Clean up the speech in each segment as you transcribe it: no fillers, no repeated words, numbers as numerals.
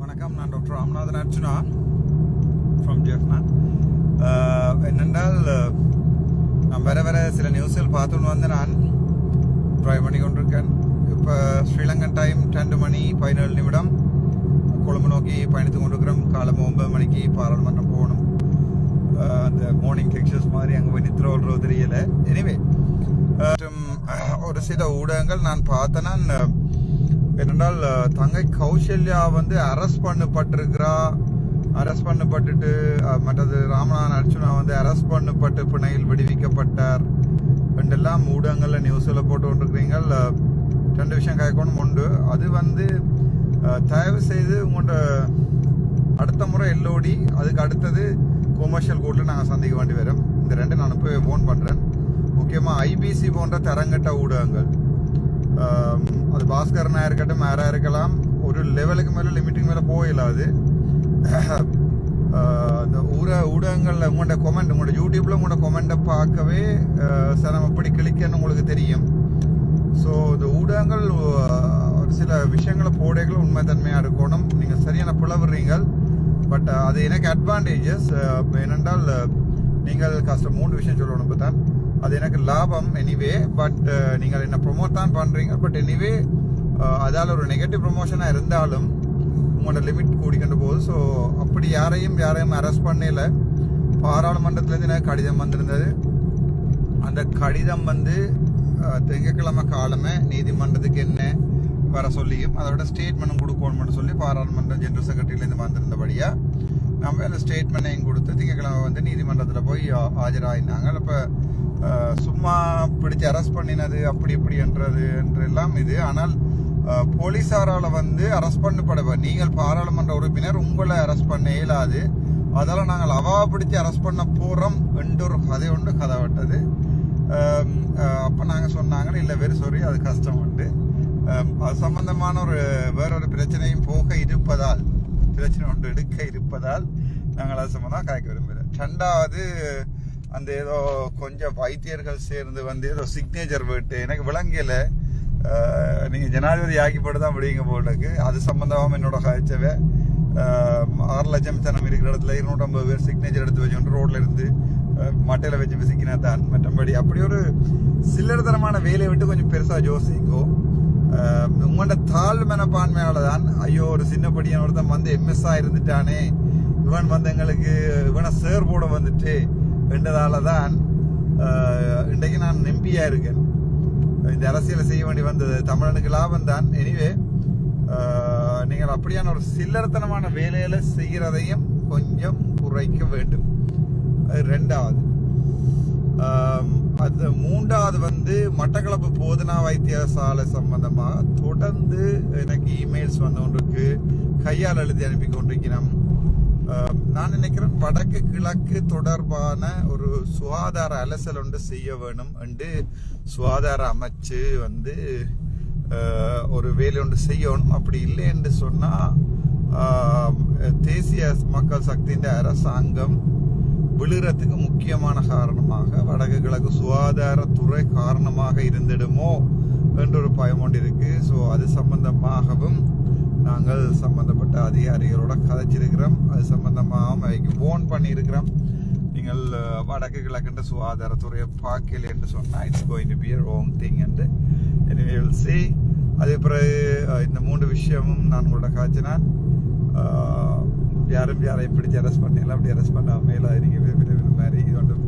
வணக்கம், நான் doctor Ramanathan Archuna from Jaffna. என்னென்றால் நான் வர சில நியூஸில் பார்த்துன்னு வந்து நான் ட்ரைவ் பண்ணி கொண்டிருக்கேன். இப்போ ஸ்ரீலங்கன் டைம் 2 மணி 17 நிமிடம் கொழும்பு நோக்கி பயணித்து கொண்டிருக்கிறோம். காலம் 9 மணிக்கு பாராளுமன்றம் போகணும். அந்த மார்னிங் டெக்ஸ்டர்ஸ் மாதிரி அங்கே போய் நித்திர தெரியலை. எனிவே ஒரு சில ஊடகங்கள் நான் பார்த்தேன்னா, என்னென்றால் தங்கை கௌசல்யா வந்து அரெஸ்ட் பண்ணப்பட்டிருக்கிறா, அரெஸ்ட் பண்ணப்பட்டுட்டு மற்றது ராமநாதன் அர்ச்சுனா வந்து அரெஸ்ட் பண்ணப்பட்டு பிணையில் விடுவிக்கப்பட்டார் என்றெல்லாம் ஊடகங்களில் நியூஸில் போட்டு கொண்டிருக்கிறீங்க. 2 விஷயம் கேட்கணும். உண்டு அது வந்து தயவு செய்து உங்களோட அடுத்த முறை எல்ஓடி, அதுக்கு அடுத்தது கொமர்ஷியல் கோர்ட்டில் நாங்கள் சந்திக்க வேண்டி வரும். இந்த 2 நான் இப்போ ஃபோன் பண்ணுறேன். முக்கியமாக ஐபிசி போன்ற தரங்கட்ட ஊடகங்கள், அது பாஸ்கரனாக இருக்கட்டும், யாராக இருக்கலாம், ஒரு லெவலுக்கு மேலே லிமிட்டுக்கு மேலே போயிடாது. இந்த ஊடகங்களில் உங்களோட கொமெண்ட், உங்களோட யூடியூப்பில் உங்களோட கொமெண்ட்டை பார்க்கவே சில எப்படி கிளிக்கன்னு உங்களுக்கு தெரியும். ஸோ இந்த ஊடகங்கள் ஒரு சில விஷயங்களை போடைகள் உண்மைத்தன்மையாக இருக்கணும். நீங்கள் சரியான பிளவுறீங்க. பட் அது எனக்கு அட்வான்டேஜஸ் என்னென்றால் நீங்கள் கஷ்டம் 3 விஷயம் சொல்லணும். இப்போ தான் அது எனக்கு லாபம் எனிவே. பட் நீங்கள் என்ன ப்ரொமோட் தான் பண்ணுறீங்க. பட் எனிவே அதால் ஒரு நெகட்டிவ் ப்ரொமோஷனாக இருந்தாலும் உங்களோட லிமிட் கூடிக்கொண்டு போகுது. ஸோ அப்படி யாரையும் அரெஸ்ட் பண்ணல. பாராளுமன்றத்துலேருந்து எனக்கு கடிதம் வந்திருந்தது. அந்த கடிதம் வந்து திங்கட்கிழமை காலமே நீதிமன்றத்துக்கு என்ன வர சொல்லியும் அதோட ஸ்டேட்மெண்ட்டும் கொடுக்கணும்னு சொல்லி பாராளுமன்றம் ஜெனரல் செக்ரட்டரியிலேருந்து வந்திருந்தபடியா நம்ம அந்த ஸ்டேட்மெண்ட்டையும் கொடுத்து திங்கட்கிழமை வந்து நீதிமன்றத்தில் போய் ஆஜராகினாங்க. இப்போ சும்மா பிடிச்சி அரெஸ்ட் பண்ணினது அப்படி என்றது என்றெல்லாம் இது. ஆனால் போலீஸாரால் வந்து அரெஸ்ட் பண்ணப்பட, நீங்கள் பாராளுமன்ற உறுப்பினர், உங்களை அரெஸ்ட் பண்ண இயலாது. அதால் நாங்கள் அவா பிடிச்சி அரெஸ்ட் பண்ண போகிறோம் என்று ஒரு கதை விட்டது. அப்போ நாங்கள் சொன்னாங்க, இல்லை வெரி சாரி, அது கஷ்டம் உண்டு. அது சம்பந்தமான வேறொரு பிரச்சனையும் போக இருப்பதால், பிரச்சனை ஒன்று எடுக்க இருப்பதால் நாங்கள் அது சம்பந்தமாக காய்க்க விரும்புகிறோம். 2வது அந்த ஏதோ கொஞ்சம் வைத்தியர்கள் சேர்ந்து வந்து ஏதோ சிக்னேச்சர் விட்டு எனக்கு விளங்கலை. நீங்கள் ஜனாதிபதி ஆக்கிப்பட்டு தான் விடுவீங்க போட்டுக்கு. அது சம்பந்தமாக என்னோட காய்ச்சவே 6 லட்சம் சனம் இருக்கிற இடத்துல 250 பேர் சிக்னேச்சர் எடுத்து வச்சுட்டு ரோட்ல இருந்து மட்டையில வச்சு விசிக்கினா தான். மற்றபடி அப்படி ஒரு சில்லறத்தனமான வேலையை விட்டு கொஞ்சம் பெருசாக யோசிங்கோ. உங்களோட தாழ் மனப்பான்மையால தான் ஐயோ ஒரு சின்னப்படியான ஒருத்தன் வந்து எம்எஸ்ஆ இருந்துட்டானே, இவன் வந்து எங்களுக்கு இவனை சேர் போட வந்துட்டு என்றதால தான் இன்றைக்கு நான் நம்பியா இருக்கேன். இந்த அரசியலை செய்ய வேண்டி வந்தது தமிழனுக்கு லாபம் தான். எனிவே நீங்கள் அப்படியான ஒரு சில்லறத்தனமான வேலையில செய்கிறதையும் கொஞ்சம் குறைக்க வேண்டும். அது 2வது. அது 3வது வந்து மட்டக்களப்பு போதனா வைத்தியசாலை சம்பந்தமாக தொடர்ந்து எனக்கு இமெயில்ஸ் வந்து கொண்டிருக்கு, கையால் எழுதி அனுப்பி கொண்டிருக்கிறோம். நான் நினைக்கிறேன் வடக்கு கிழக்கு தொடர்பான ஒரு சுகாதார அலசல் ஒன்று செய்ய வேணும் என்று சுகாதார அமைச்சு வந்து ஒரு வேலை ஒன்று செய்யணும். அப்படி இல்லை என்று சொன்னால் தேசிய மக்கள் சக்தியின் அரசாங்கம் விழுறதுக்கு முக்கியமான காரணமாக வடக்கு கிழக்கு சுகாதாரத்துறை காரணமாக இருந்திடுமோ என்ற ஒரு பயம் ஒன்று இருக்கு. ஸோ அது சம்பந்தமாகவும் நாங்கள் சம்பந்தப்பட்ட அதிகாரிகளோட கதைச்சிருக்கிறோம். அது சம்பந்தமாகவும் அவைக்கு ஃபோன் பண்ணியிருக்கிறோம். நீங்கள் வடக்கு கிழக்குன்ற சுகாதாரத்துறையை பார்க்கல என்று சொன்னால் it's going to be a wrong thing என்று anyway we'll see. அதே பிறகு இந்த 3 விஷயமும் நான் உங்களோட காய்ச்சினான். யாரையும் பிடிச்சி அரெஸ்ட் பண்ணல, அப்படி அரெஸ்ட் பண்ணாமல் நீங்கள் விரும்பின மாதிரி இது ஒன்றும்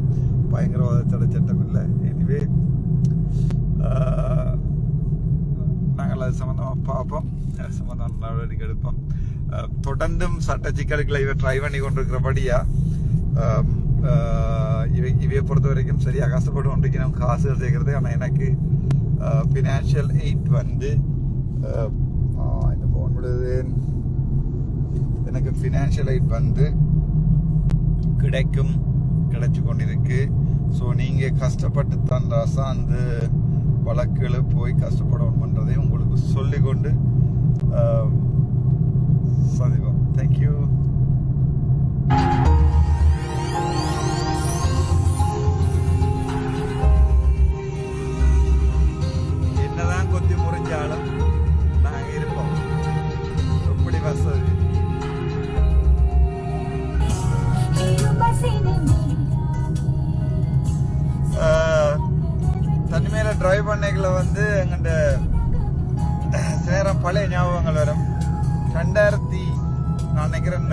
பயங்கரவாத தடை சட்டம் இல்லை. எனிவே நாங்கள் அது சம்மந்தமாக பார்ப்போம், அது சம்மந்தமாக நடவடிக்கை எடுப்போம். தொடர்ந்தும் சட்ட சிக்கல்களை இவை ட்ரை பண்ணி கொண்டிருக்கிறபடியா இவையை பொறுத்த வரைக்கும் சரியாக கஷ்டப்பட்டு கொண்டிருக்கணும் காசுகள் சேர்க்கறது. ஆனால் எனக்கு ஃபினான்ஷியல் எய்ட் வந்து இந்த ஃபோன் விடுது, எனக்கு ஃபினான்ஷியல் எய்ட் வந்து கிடைச்சு கொண்டிருக்கு. ஸோ நீங்கள் கஷ்டப்பட்டு தான் ராசா அந்த வழக்குகளை போய் கஷ்டப்படணுன்றதை உங்களுக்கு சொல்லிக்கொண்டு சந்திப்போம். தேங்க்யூ. என்னதான் கொத்தி முறிஞ்சாலும் நாங்கள் இருப்போம். எப்படி வசதி டிரைவ் பண்ணைகளை வந்து எங்கள்கிட்ட நேரம் பழைய ஞாபகங்கள் வரும். 2000 நான் நினைக்கிறேன்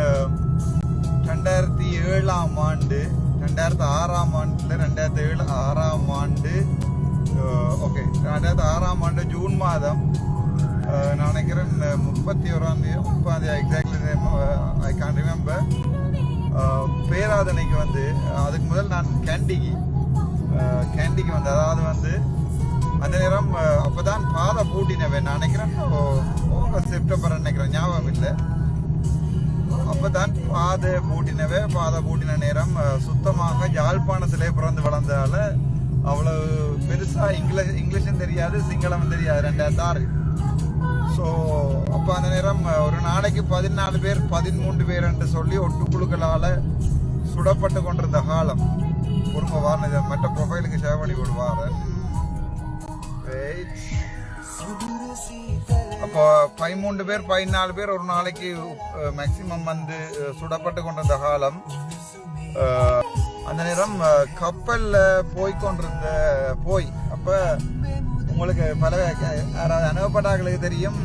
2007ஆம் ஆண்டு 2006ஆம் ஆண்டுல 2006ஆம் ஆண்டு ஓகே 2006ஆம் ஆண்டு ஜூன் மாதம் நான் நினைக்கிறேன் 31 எக்ஸாக்ட்லி ஐ கான் ரிமெம்பர் பேராதனைக்கு வந்து அதுக்கு முதல் நான் கேண்டிக்கு வந்து அதாவது வந்து அந்த நேரம் அப்போதான் பாதை பூட்டினவன் நான் நினைக்கிறேன் ஆகஸ்ட் செப்டம்பர் நினைக்கிறேன் ஞாபகம் இல்லை. அப்போதான் பாதை பூட்டின நேரம் சுத்தமாக யாழ்ப்பாணத்திலே பிறந்து வளர்ந்ததால அவ்வளவு பெருசா இங்கிலீஷும் தெரியாது சிங்களமும் தெரியாது 2006. ஸோ அப்போ அந்த நேரம் ஒரு நாளைக்கு 14 பேர் 13 பேர் என்று சொல்லி ஒட்டுக்குழுக்களால் சுடப்பட்டு கொண்டிருந்த காலம். பொறுமை வார மற்ற ப்ரொஃபைலுக்கு ஷேர் பண்ணி விடுவார். அப்போ 13 பேர் 14 பேர் ஒரு நாளைக்கு மேக்சிமம் வந்து சுடப்பட்டு கொண்டிருந்த காலம். அந்த நேரம் கப்பல்ல போய்கொண்டிருந்த அப்ப உங்களுக்கு பல யாராவது அனுபவப்பட்டார்களுக்கு தெரியும்.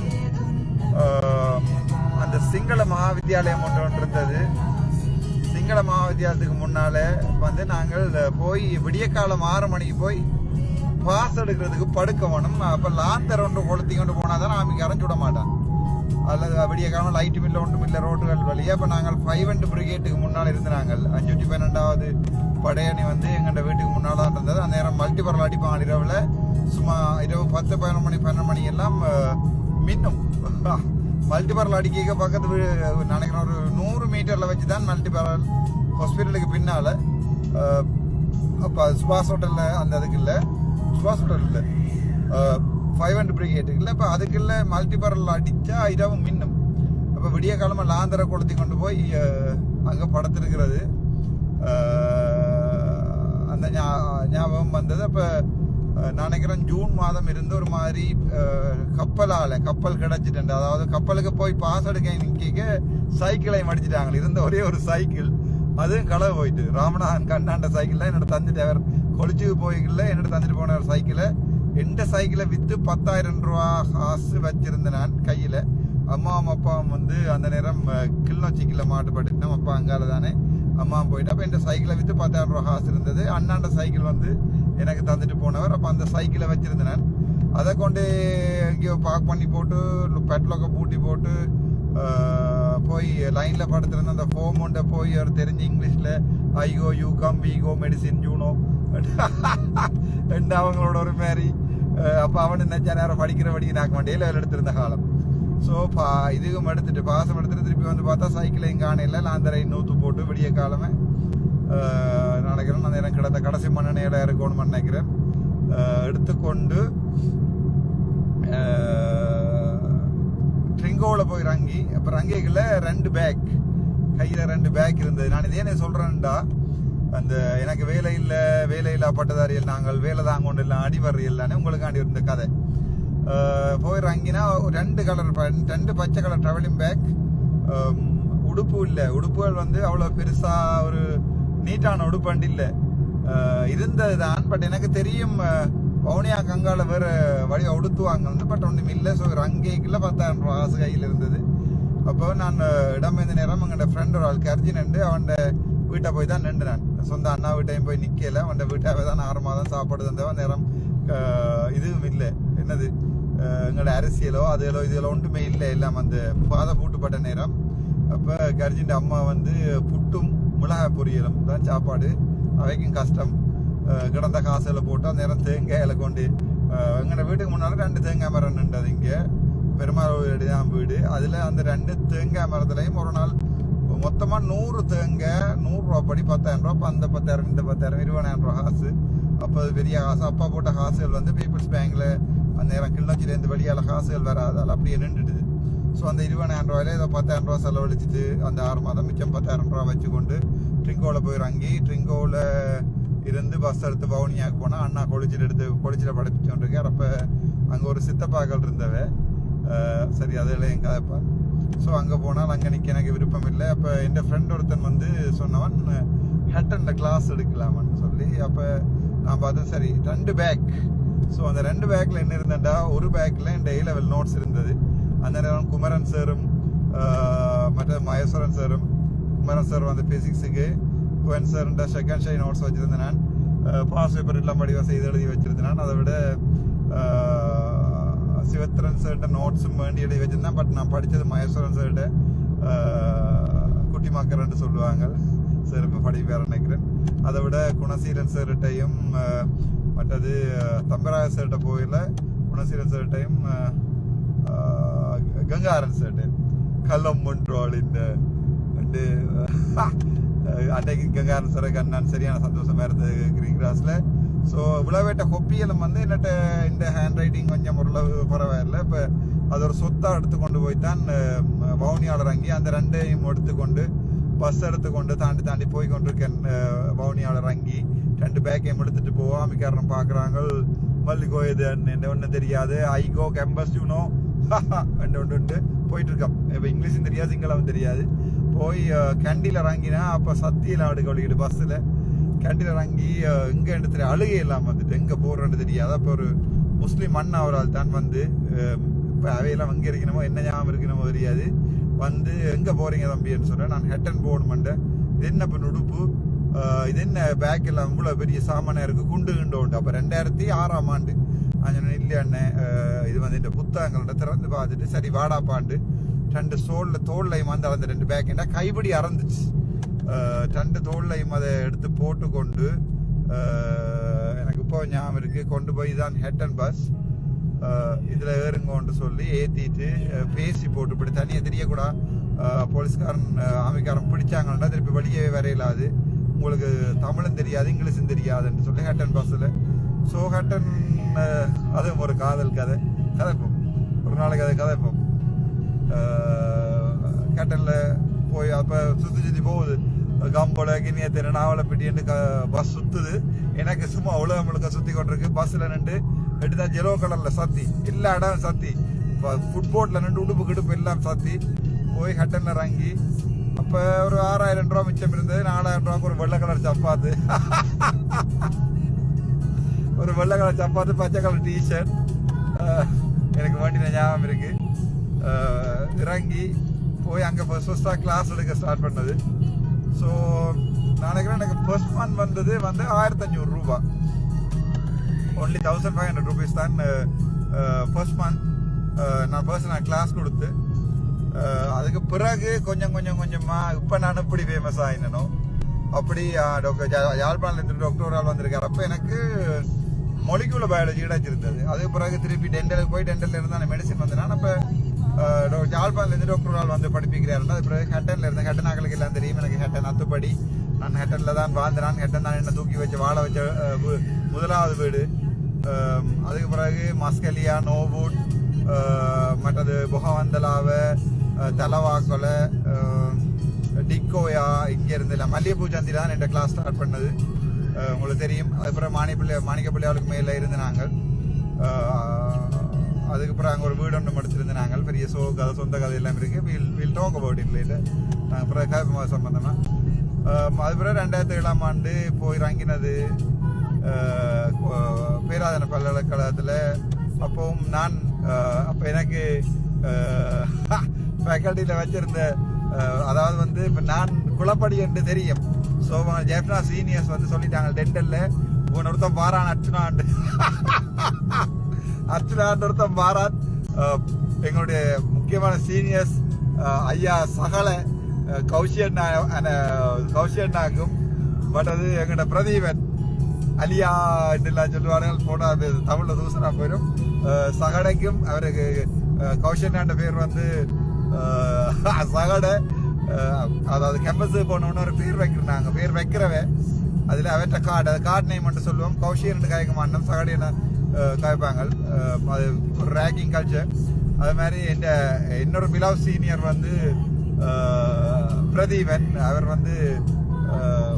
அந்த சிங்கள மகாவித்தியாலயம் ஒன்று இருந்தது. சிங்கள மகாவித்தியாலயத்துக்கு முன்னால வந்து நாங்கள் போய் விடிய காலம் 6 மணிக்கு போய் பாஸ் எடுக்கிறதுக்கு படுக்க வேணும். அப்ப லாந்தர் ஒன்று கொளுத்தி கொண்டு போனாதான் நாமக்கு அரைஞ்சு விட மாட்டான். அல்லது விடிய காலம் லைட்டு மில்ல ஒன்றும் இல்லை ரோட்டுகள் வழியா. அப்ப நாங்கள் 5 பிரிகேட்டுக்கு முன்னால் இருந்தாங்க. 512வது படையணி வந்து எங்கள்ட வீட்டுக்கு முன்னால தான் இருந்தது. அந்த நேரம் மல்டிபரல் அடிப்பாங்க இரவுல. சும்மா இரவு 10, 11 மணி 12 மணி எல்லாம் மின்னும். மல்டிபரல் அடிக்க பக்கத்து நினைக்கிறேன் ஒரு 100 மீட்டர்ல வச்சுதான் மல்டிபரல் ஹாஸ்பிட்டலுக்கு பின்னால. அப்ப சுபாஷ் ஹோட்டல்ல அந்த அதுக்கு இல்லை, சுபாஷ் ஹோட்டல் இல்லை 500 பிரிகேட்டுக்கு இல்லை. இப்போ அதுக்கு இல்லை மல்டிபரல் அடிச்சா இரவு மின்னும். அப்போ விடிய காலமாக லாந்தரை கொளுத்தி கொண்டு போய் அங்கே படுத்திருக்கிறது அந்த ஞாபகம் வந்தது. அப்போ நான் நினைக்கிறேன் ஜூன் மாதம் இருந்து ஒரு மாதிரி கப்பல் கிடைச்சிட்டு, அதாவது கப்பலுக்கு போய் பாஸ் எடுக்க நிற்க சைக்கிளையும் அடிச்சிட்டாங்க. இருந்த ஒரே ஒரு சைக்கிள் அதுவும் களவு போயிட்டு. ராமநாதன் கண்ணாண்ட சைக்கிள் என்னோட தந்துட்டு அவர் கொளிச்சுக்கு போய்க்கல என்னோட தந்துட்டு போன ஒரு சைக்கிளை எந்த சைக்கிளை விற்று 10,000 ரூபா காசு வச்சிருந்தேன் நான் கையில். அம்மாவும் அப்பாவும் வந்து அந்த நேரம் கிளிநொச்சிக்கில் மாட்டுப்பட்டு அப்பா அங்கால தானே அம்மாவும் போயிட்டு. அப்போ என் சைக்கிளை விற்று 10,000 ரூபா காசு இருந்தது. அண்ணாண்ட சைக்கிள் வந்து எனக்கு தந்துட்டு போனவர். அப்போ அந்த சைக்கிளை வச்சிருந்தேன் நான். அதை கொண்டு எங்கேயோ பார்க் பண்ணி போட்டு பெட்லோக்கை பூட்டி போட்டு போய் லைனில் படுத்துருந்த அந்த ஃபோம் ஒன்றை போய் அவர் தெரிஞ்சு இங்கிலீஷில் ஐகோ யூ கம் வீகோ மெடிசின் ஜூனோ ரெண்டு அவங்களோட ஒரு மாதிரி. அப்போ அவனு நினைச்சா நேரம் படிக்க நாக்க வேண்டிய எடுத்திருந்த காலம். ஸோ இதுவும் எடுத்துட்டு பாசம் எடுத்துட்டு திருப்பி வந்து பார்த்தா சைக்கிளையும் காணையில் லாந்தரை நூற்று போட்டு விடிய காலமே நினைக்கிறேன். அந்த எனக்கு கிடந்த கடைசி மண்ணெண்ணையில் இருக்கணும்னு நினைக்கிறேன். எடுத்துக்கொண்டு ட்ரிங்கோவில் போய் ரங்கி. அப்போ ரங்கிக்குள்ள 2 பேக் கையில் 2 பேக் இருந்தது. நான் இதே என்ன சொல்கிறேன்டா, அந்த எனக்கு வேலையில்லா பட்டதாரிகள் நாங்கள் வேலை தான் கொண்டு இல்லை அடிவர்றி இல்லைன்னு உங்களுக்காண்டி இருந்த கதை. போய் ரங்கினா 2 பச்சை கலர் ட்ராவலிங் பேக். உடுப்பு இல்லை, உடுப்புகள் வந்து அவ்வளோ பெருசாக ஒரு நீட்டான உடுப்பாண்டி இல்லை இருந்தது தான். பட் எனக்கு தெரியும் வவுனியா கங்கால வேறு வழியாக உடுத்துவாங்க வந்து. பட் ஒன்றும் இல்லை. ஸோ ரங்கேக்குள்ள 10,000 ரூபா காசு கையில் இருந்தது. அப்போ நான் இடம்பெயர்ந்த நேரம் எங்கள்ட ஃப்ரெண்ட் ஒரு ஆள் கர்ஜினண்டு அவன் வீட்டை போய் தான் நின்று நான் சொந்த அண்ணா வீட்டையும் போய் நிற்கல. அவன் வீட்டாவே தான் 6 மாதம் சாப்பாடு தந்தவன். நேரம் இதுவும் இல்லை, என்னது எங்களோட அரசியலோ இதுகளோ ஒன்றுமே இல்லை, எல்லாம் அந்த பாதை பூட்டுப்பட்ட நேரம். அப்போ கர்ஜின் அம்மா வந்து புட்டும் மிளகாய் பொரியலும் தான் சாப்பாடு. அவைக்கும் கஷ்டம். கிடந்த காசுல போட்டு அந்த நேரம் தேங்காயில் கொண்டு எங்களோட வீட்டுக்கு முன்னால 2 தேங்காய் மரம் நின்றது. இங்கே பெருமாள் தான் வீடு. அதில் அந்த 2 தேங்காய் மரத்துலையும் ஒரு நாள் மொத்தமாக 100 தேங்காய் 100 ரூபா படி 10,000 ரூபா. அந்த 10,000 இந்த 10,000 20,000 ரூபா காசு. அப்போ அது பெரிய காசு. அப்பா போட்ட காசுகள் வந்து பீப்புள்ஸ் பேங்க்ல அந்த நேரம் கிளிநொச்சியிலேருந்து வெளியால் காசுகள் வராதால் அப்படியே நின்றுடுது. ஸோ அந்த 20,000 ரூபாயில ஏதோ 10,000 ரூபா செலவழிச்சிட்டு அந்த 6 மாதம் மிச்சம் 10,000 ரூபா வச்சுக்கொண்டு ட்ரிங்கோவில் போய் இறங்கி ட்ரிங்கோவில் இருந்து பஸ் எடுத்து வவுனியாவுக்கு போனால் அண்ணா கொளிச்சியில் படிச்சுட்டு. அப்போ அங்கே ஒரு சித்தப்பாக்கள் இருந்தவ. சரி அதில் எங்கே அதைப்பார். ஸோ அங்கே போனால் அங்கே நிற்க எனக்கு விருப்பம் இல்லை. அப்போ என் ஃப்ரெண்ட் ஒருத்தன் வந்து சொன்னவன் ஹெட்டனில் கிளாஸ் எடுக்கலாமான்னு சொல்லி. அப்போ நான் பார்த்தேன் சரி 2 பேக் ஸோ அந்த 2 பேக்கில் என்ன இருந்தேன்டா, ஒரு பேக்கில் என் A level நோட்ஸ் இருந்தது. அந்த நேரம் குமரன் சாரும் மற்ற மகேஸ்வரன் சாரும், குமரன் சார் வந்து பிசிக்ஸுக்கு, குவன் சார்ன்ற செகண்ட் ஷை நோட்ஸ் வச்சுருந்தேன். நான் பாஸ் பேப்பர் எல்லாம் படிவம் செய்து எழுதி வச்சுருந்தேன். நான் அதை விட சிவத்திரன் சார்கிட்ட நோட்ஸும் வேண்டி எழுதி வச்சுருந்தேன். பட் நான் படித்தது மகேஸ்வரன் சார்கிட்ட குட்டி மக்கரன்னு சொல்லுவாங்க சார், இப்போ படிப்பார் நினைக்கிறேன். அதை விட குணசீலன் சார்கிட்டையும் மற்றது தம்பராய சார்கிட்ட போயில குணசீலன் சார்கிட்டையும் கங்காரன் சார்கிட்டையும் கள்ளம் ஒன்றாள் இந்த அன்றைக்கு கங்காரன் சார் கண்ணான் சரியான சந்தோஷமா இருந்தது கிரீன் கிராஸ்ல. ஸோ விழாவேட்ட கொப்பியலும் வந்து என்னட்ட இந்த ஹேண்ட் ரைட்டிங் கொஞ்சம் ஓரளவு பரவாயில்லை. இப்போ அது ஒரு சொத்தாக எடுத்துக்கொண்டு போய்தான் வவுனியாளர் அங்கி அந்த 2ஐயும் எடுத்துக்கொண்டு பஸ் எடுத்துக்கொண்டு தாண்டி போய் கொண்டிருக்கேன். வவுனியாளர் அங்கி 2 பேக்கையும் எடுத்துட்டு போவோம். அமிக்காரன் பார்க்குறாங்க, மல்லிகோ இது ஒன்றும் தெரியாது, ஐகோ கேம்பஸ் யூனோ ஒன்று போயிட்டு இருக்கோம். இப்போ இங்கிலீஷும் தெரியாது, சிங்களமும் தெரியாது. போய் கேண்டியில் இறங்கினா அப்போ சத்தியில் ஆடு கொள்ளிக்கிட்டு பஸ்ஸில் கேண்டியில் இறங்கி இங்கே எடுத்துட்டு அழுகை இல்லாமல் வந்துட்டு எங்கே போகிறோன்னு தெரியாது. அப்போ ஒரு முஸ்லீம் அண்ணா அவரால் தான் வந்து இப்போ அவையெல்லாம் எங்கே இருக்கணுமோ என்ன ஞாபகம் இருக்கணுமோ தெரியாது வந்து எங்கே போகிறீங்க தம்பின்னு சொல்கிறேன். நான் ஹெட்டன் போகணுமெண்டேன். இது என்ன இப்போ உடுப்பு, இது என்ன பேக் எல்லாம் இவ்வளோ பெரிய சாமானாக இருக்குது, குண்டு உண்டு. அப்போ 2006ஆம் ஆண்டு அஞ்சு இல்லை அண்ணன், இது வந்து இந்த புத்தகங்கள்ட்ட திறந்து பார்த்துட்டு சரி வாடாப்பாண்டு 2 தோல்லையும் வந்து அந்த 2 பேக்கிண்டா கைப்பிடி அறந்துச்சு. 2 தோல்லையும் அதை எடுத்து போட்டுக்கொண்டு எனக்கு இப்போ ஞாபகம் இருக்குது, கொண்டு போய் தான் ஹெட்டன் பஸ் இதில் ஏறுங்கன்னு சொல்லி ஏற்றிட்டு பேசி போட்டு இப்படி தனியாக தெரியக்கூடாது, போலீஸ்காரன் ஆமிக்காரன் பிடிச்சாங்கன்னா திருப்பி வெளியே வரையிலாது, உங்களுக்கு தமிழும் தெரியாது இங்கிலீஷும் தெரியாதுன்னு சொல்லி ஹெட்டன் பஸ்ஸில். ஸோ ஹெட்டன் அதுவும் ஒரு காதல் கதைப்போம், ஒரு நாளைக்கு அதை கதைப்போம். ஹெட்டனில் போய் அப்போ சுற்றி போகுது கம்போல கிணியத்தின நாவலை பிடின்னு பஸ் சுற்றுது. எனக்கு சும்மா உலகம் முழுக்க சுற்றி கொண்டிருக்கு. பஸ்ஸில் நின்று எடுத்தா ஜெலோ கலரில் சத்தி, எல்லா இடம் சத்தி, ஃபுட்போர்ட்டில் நின்று உடுப்பு கிடுப்பு எல்லாம் சத்தி. போய் ஹெட்டனில் இறங்கி அப்போ ஒரு 6000 ரூபா மிச்சம் இருந்தது. 4000 ரூபாய்க்கு ஒரு வெள்ளை கலர் சப்பாத்து, ஒரு வெள்ளை கலர் சப்பாத்து, பச்சை கலர் டிஷர்ட் எனக்கு வேண்டிய ஞாபகம் இருக்கு. இறங்கி போய் அங்கே ஃபர்ஸ்டாக கிளாஸ் எடுக்க ஸ்டார்ட் பண்ணது. ஸோ நினைக்கிறேன் எனக்கு ஃபர்ஸ்ட் மந்த் வந்தது வந்து 1500 ரூபா, ஒன்லி 1500 rupees தான் ஃபர்ஸ்ட் மந்த். நான் கிளாஸ் கொடுத்து அதுக்கு பிறகு கொஞ்சமாக இப்போ நான் எப்படி ஃபேமஸ் ஆகினோ அப்படி யாழ்ப்பாணத்துலேருந்து டாக்டர் ஆள் வந்திருக்காரு. அப்போ எனக்கு மொலிகுலர் பயாலஜி கிடைச்சிருந்தது. அதுக்கு பிறகு திருப்பி டென்டலுக்கு போய் டென்டலில் இருந்தால் மெடிசின் வந்தேன். அப்போ யாழ்ப்பாணத்துலேருந்து டாக்டர் ஆள் வந்து படிப்பிக்கிறாருன்னா அது பிறகு ஹெட்டனில் இருந்தேன். ஹெட்டன் ஆக்களுக்கு எல்லாம் தெரியும், எனக்கு ஹெட்டன் அத்துப்படி. நான் ஹெட்டனில் தான் வாழ்ந்தேன். ஹெட்டன் தான் என்ன தூக்கி வச்சு வாழ வச்ச முதலாவது வீடு. அதுக்கு பிறகு மஸ்கலியா, நோவுட், மற்றது புகவந்தலாவை, தலவாக்கொலை, டிக்கோயா, இங்கே இருந்து மல்லிகைப்பூ சந்தி தான் என் கிளாஸ் ஸ்டார்ட் பண்ணது, உங்களுக்கு தெரியும். அதுக்கப்புறம் மாணிக்கப்பிள்ளையாளுக்கு மேலே இருந்து நாங்கள். அதுக்கப்புறம் அங்கே ஒரு வீடு ஒன்று முடிச்சிருந்து நாங்கள். பெரிய கதை சொந்த கதை எல்லாம் இருக்குது. Will talk about it later. நாங்கள் அப்புறம் காப்பி சம்பந்தமாக அதுக்கப்புறம் 2007ஆம் ஆண்டு போய் இறங்கினது பேராதன பல்கலைக்கழகத்தில். அப்போவும் நான் அப்போ எனக்கு ஃபேக்கல்ட்டியில் வச்சிருந்த, அதாவது வந்து இப்போ நான் குளப்படி என்று தெரியும். ஸோ ஜெஃப்னா சீனியர்ஸ் வந்து சொல்லிட்டாங்க டென்டலில் ஒருத்தன் பாரான் அர்ச்சனான் ஒருத்தன் பாரான். எங்களுடைய முக்கியமான சீனியர்ஸ் ஐயா சகல கௌஷியண்ணாக்கும் மற்றது எங்களோட பிரதீபன் அலியா என்றெல்லாம் சொல்லுவார்கள். போனால் தமிழில் தூசனா போயிடும். சகடைக்கும் அவருக்கு கௌஷியண்ணாண்ட பேர் வந்து சகட, அதாவது கேம்பஸ் போனோன்னு ஒரு பேர் வைக்கிறாங்க. பேர் வைக்கிறவன் அதில் அவற்ற கார்டு நேம் மட்டும் சொல்லுவோம். கௌஷியன் காய்க்க மாட்டோம், சகடின்னு காய்ப்பாங்க. அது ஒரு ரேக்கிங் கல்ச்சர். அது மாதிரி இன்னொரு பிலாவ் சீனியர் வந்து பிரதீபன், அவர் வந்து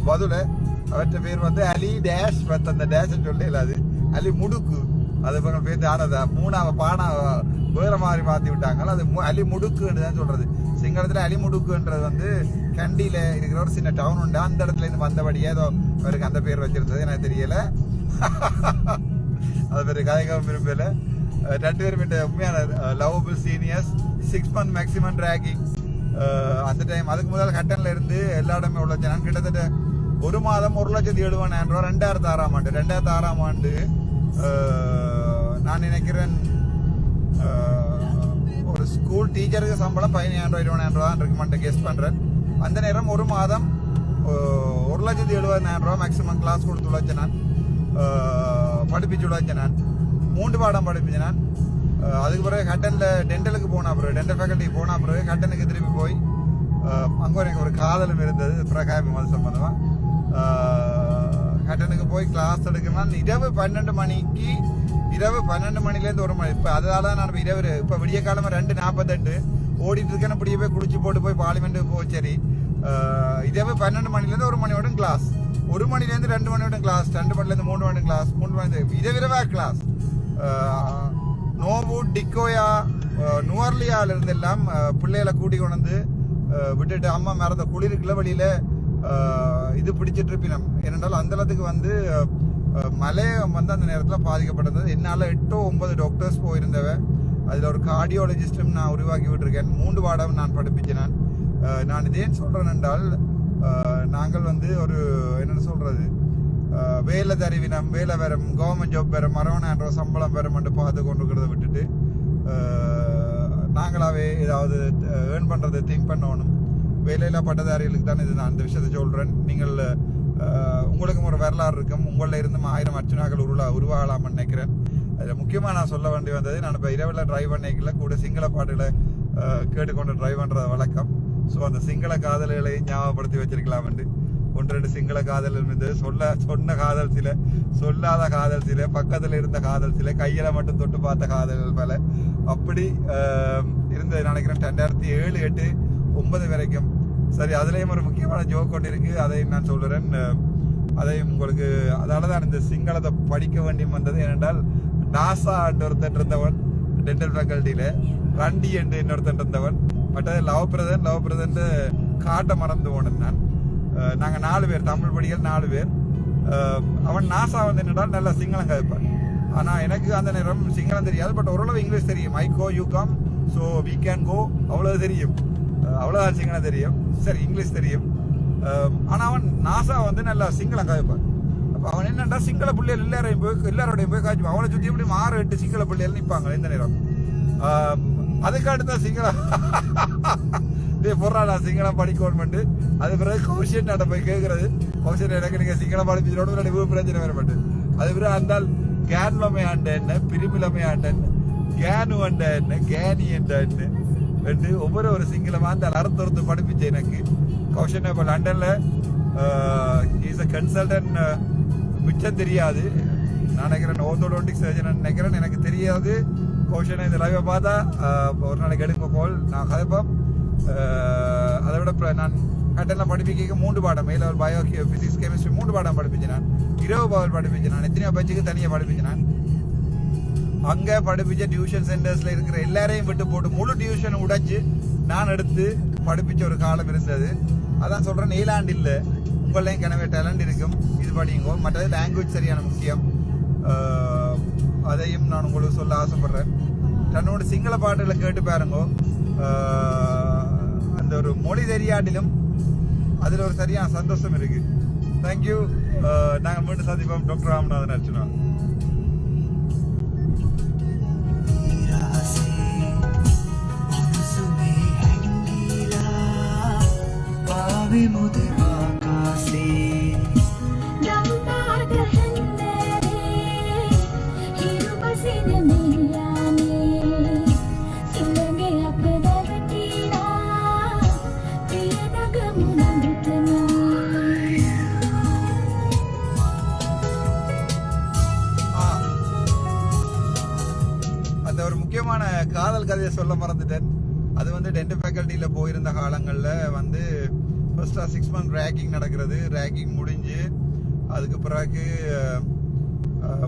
பதுல, அவற்ற பேர் வந்து அலி டேஷ். அந்த டேஷ் சொல்லல, அது அலி முடுக்கு. அது பேர் ஆனதா 3ஆவ பானாவ வேற மாதிரி மாற்றி விட்டாங்க. அது அலி முடுக்குன்னு தான் சொல்றது. சிங்களத்தில் அலி முடுக்குன்றது வந்து கண்டியில் இருக்கிற ஒரு சின்ன டவுன் உண்டு. அந்த இடத்துல இருந்து வந்தபடி ஏதோ அவருக்கு அந்த பேர் வச்சிருந்தது எனக்கு தெரியல. அது பேர் கதைக்கவும் விரும்பல. 2 பேரும் உண்மையான lovable seniors. 6 month maximum ragging. அந்த டைம் அதுக்கு முதல் ஹட்டன்ல இருந்து எல்லா இடமே உழைச்சேன். நான் கிட்டத்தட்ட ஒரு மாதம் 1,70,000 ரூபா 2006ஆம் ஆண்டு. 2006ஆம் ஆண்டு நான் நினைக்கிறேன் ஒரு ஸ்கூல் டீச்சருக்கு சம்பளம் 15,000 ரூபா 20,000 ரூபா இருக்குமான்னு கெஸ் பண்றேன். அந்த நேரம் ஒரு மாதம் 1,70,000 ரூபா மேக்ஸிமம் கிளாஸ் கொடுத்து உழைச்சேன். நான் படிப்பிச்சு உழைச்சேன். நான் 3 பாடம் படிப்பிச்சேன். நான் அதுக்கு பிறகு ஹட்டன்ல டென்டலுக்கு போன பிறகு டென்டல் ஃபேக்கல்ட்டி போன பிறகு ஹட்டனுக்கு திரும்பி போய் அங்கே எனக்கு ஒரு காதலும் இருந்தது பிரகாயம் அது சம்பந்தமா. ஹட்டனுக்கு போய் கிளாஸ் எடுக்கணும்னா இரவு 12 மணிக்கு, இரவு 12 மணிலேருந்து 1 மணி. இப்போ அதனால நான் இப்போ விடிய காலமாக 2:48 ஓடிட்டு இருக்கேன். இப்படியே போய் குளிச்சு போட்டு போய் பார்லிமெண்ட்டுக்கு போய் சரி இரவு 12 மணிலேருந்து 1 மணி வரைக்கும் கிளாஸ், 1 மணிலேருந்து 2 மணி வரைக்கும் கிளாஸ், 2 மணிலேருந்து 3 மணி கிளாஸ், 3 மணி இரவிரவா கிளாஸ். நோவுட், டிக்கோயா, நுவர்லியால இருந்து எல்லாம் பிள்ளைகளை கூட்டி கொண்டு வந்து விட்டுட்டு அம்மா மறந்த குளிருக்குள்ள வழியில இது பிடிச்சிட்டு இருப்பினோம். ஏனென்றால் அந்த இடத்துக்கு வந்து மழை வந்து அந்த நேரத்தில் பாதிக்கப்பட்டிருந்தது. என்னால் 8-9 டாக்டர்ஸ் போயிருந்தவ. அதில் ஒரு கார்டியாலஜிஸ்டும் நான் உருவாக்கி விட்டுருக்கேன். 3 பாடம் நான் படிப்பிச்சேன். நான் இதேன்னு சொல்றேன் என்றால் நாங்கள் வந்து ஒரு என்னென்னு சொல்றது வேலை தருவினம், வேலை வரும், கவர்மெண்ட் ஜாப் வரும், 60,000 ரூபா சம்பளம் வரும் என்று பார்த்து கொண்டுக்கிறத விட்டுட்டு நாங்களாவே ஏதாவது ஏர்ன் பண்றதை திங்க் பண்ணணும். வேலையில்லா பட்டதாரிகளுக்கு தான் இது நான் இந்த விஷயத்தை சொல்றேன். நீங்கள் உங்களுக்கும் ஒரு வரலாறு இருக்கும். உங்களில் இருந்து 1000 அர்ச்சனாக்கள் உருவாகலாம்னு நினைக்கிறேன். அதில் முக்கியமாக நான் சொல்ல வேண்டி வந்தது, நான் இப்போ இரவில் டிரைவ் பண்ணிக்கல கூட சிங்கள பாட்டுகளை கேட்டுக்கொண்டு டிரைவ் பண்ணுறது வழக்கம். ஸோ அந்த சிங்கள காதல்களை ஞாபகப்படுத்தி வச்சிருக்கலாம் என்று 1-2 சிங்கள காதல் இருந்தது. சொன்ன காதல் சில, சொல்லாத காதல் சில, பக்கத்தில் இருந்த காதல் சில, கையில மட்டும் தொட்டு பார்த்த காதல்கள் பல. அப்படி இருந்தது நினைக்கிறேன் 2007, 8, 9 வரைக்கும். சரி, அதுலேயும் ஒரு முக்கியமான ஜோக் கொண்டு இருக்கு, அதையும் நான் சொல்லுறேன். அதையும் உங்களுக்கு அதனால தான் இந்த சிங்களத்தை படிக்க வேண்டி வந்தது. ஏனென்றால் நாசா ஒருத்தன் இருந்தவன் டென்டல் ஃபேக்கல்ட்டியில, ரண்டி என்று இன்னொருத்தன் இருந்தவன், மற்றது லவ் பிரதன் காட்ட மறந்து போனேன் நான். நாங்கள் 4 பேர் தமிழ் படிகள் 4 பேர். அவன் நாசா வந்து என்னடால் நல்லா சிங்களம் கதைப்பான். ஆனால் எனக்கு அந்த நேரம் சிங்களம் தெரியாது, பட் ஓரளவு இங்கிலீஷ் தெரியும். I go, you come, so we can go, அவ்வளோ தெரியும். அவ்வளோதான் சிங்களம் தெரியும். சரி, இங்கிலீஷ் தெரியும். ஆனால் அவன் நாசா வந்து நல்லா சிங்களம் கதைப்பான். அப்போ அவன் என்னண்டா சிங்கள பிள்ளைகள் எல்லாரோடையும் போய் காய்ச்சுவான். அவனை சுற்றி எப்படி 6-8 சிங்கள பிள்ளைகள் நிற்பாங்க இந்த நேரம். அதுக்கு அடுத்த சிங்களம் பொருளா சிங்களம் படிக்கணும்ட்டு. அது பிறகு கௌஷன் நட போய் கேட்கறது, கௌஷன் எனக்கு நீங்க சிங்களம் படிச்சுட்டு பிரச்சனை வர மாட்டேன். அது பிறகு அந்தால் கேன்லமே ஆண்ட என்ன, பிரிமிலமே ஆண்ட என்ன, கேனு அண்ட என்ன, கேனி என்ற என்ன ஒவ்வொரு சிங்களமா அந்த அறுத்து படிப்பிச்சு எனக்கு. கௌஷன் இப்போ லண்டன்ல இஸ் அ கன்சல்டன்ட். மிச்சம் தெரியாது, நான் நினைக்கிறேன் ஓர்த்தோடோன்டிக் சர்ஜன் நினைக்கிறேன், எனக்கு தெரியாது. கௌஷனை இந்த லைவை பார்த்தா ஒரு நாளைக்கு எடுங்க கோல், நான் கதைப்போம். அதை விட நான் ஹட்டன்ல படிப்பிக்க 3 பாடம், மேல ஒரு பயோ, பிசிக்ஸ், கெமிஸ்ட்ரி 3 பாடம் படிப்பிச்சேன். நான் இரவு பகல் படிப்பிச்சேன். நான் எத்தனையோ பேச்சுக்கு தனியாக படிப்பிச்சேன். நான் அங்கே படிப்பிச்ச டியூஷன் சென்டர்ஸ்ல இருக்கிற எல்லாரையும் விட்டு போட்டு முழு டியூஷன் உடைச்சு நான் எடுத்து படிப்பிச்ச ஒரு காலம் இருந்தது. அதான் சொல்றேன், ஏலாண்டு இல்லை, உங்களையும் கிணவே டேலண்ட் இருக்கும், இது படிங்கோ. மற்றது லாங்குவேஜ் சரியான முக்கியம். அதையும் நான் உங்களுக்கு சொல்ல ஆசைப்படுறேன். தன்னோட சிங்கள பாட்டுகளை கேட்டு பாருங்கோ. அந்த ஒரு மொழி தெரியாட்டிலும் அதில் ஒரு சரியான சந்தோஷம் இருக்கு. தேங்க்யூ. நாங்கள் மீண்டும் சந்திப்போம். டாக்டர் ராமநாதன் அர்ச்சனா. காதல் கதையை சொல்ல மறந்துட்டேன். அது வந்து டென்டல் ஃபேக்கல்ட்டியில போயிருந்த காலங்களில் வந்து ஃபர்ஸ்டா 6 month ரேகிங் நடக்கிறது. ரேகிங் முடிஞ்சு அதுக்கு பிறகு